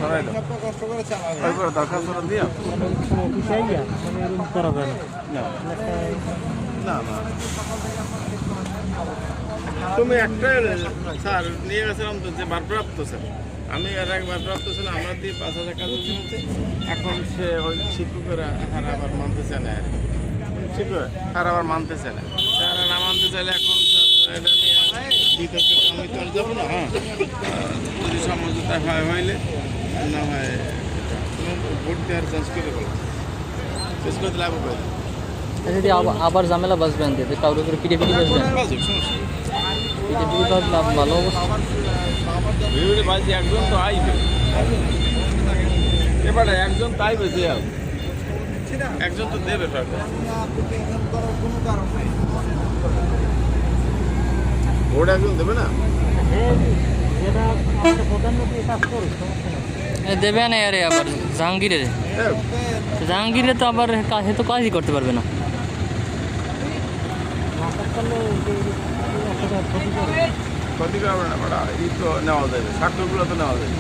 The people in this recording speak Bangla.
সরাই দাও কষ্ট করে চালাবে তারপরে দরখাস্তটা দিয়া না না না তুমি একটা স্যার নিয়ে গেছিলাম তো যে ভারপ্রাপ্ত স্যার আমি এর এক ভারপ্রাপ্ত ছিলাম আমরা দিয়ে 5,000 টাকা দিয়েছি এখন সে ওই শিক্ষকের হার আবার মানতে চায় না শিক্ষক হার আবার মানতে চায় না স্যার না মানতে চাইলে এখন স্যার এটা নিয়ে বিতর্কে আমি তো আর যাবো না হ্যাঁ যদি সমঝোতা হইলে না হয় ভোট দেওয়ার চেঞ্জ করে বলো চেঞ্জ করে দিলে আবার করে যদি আবার ঝামেলা বাঁচবেন যে কারোর উপরে পিঠে পিঠে বাঁচবেন পিঠে পিঠে বাঁচলে ভালো অবস্থা বাজি একজন তো আইবে এবারে একজন তাই বেঁচে যাবে একজন তো দেবে সরকার ভোট একজন দেবে না দেবে না আরে আবার জাহাঙ্গীরে জাহাঙ্গীরে তো আবার সে তো কাজই করতে পারবে না ক্ষতি করবে না ই তো নেওয়া যাবে স্বার্থগুলো তো নেওয়া যাবে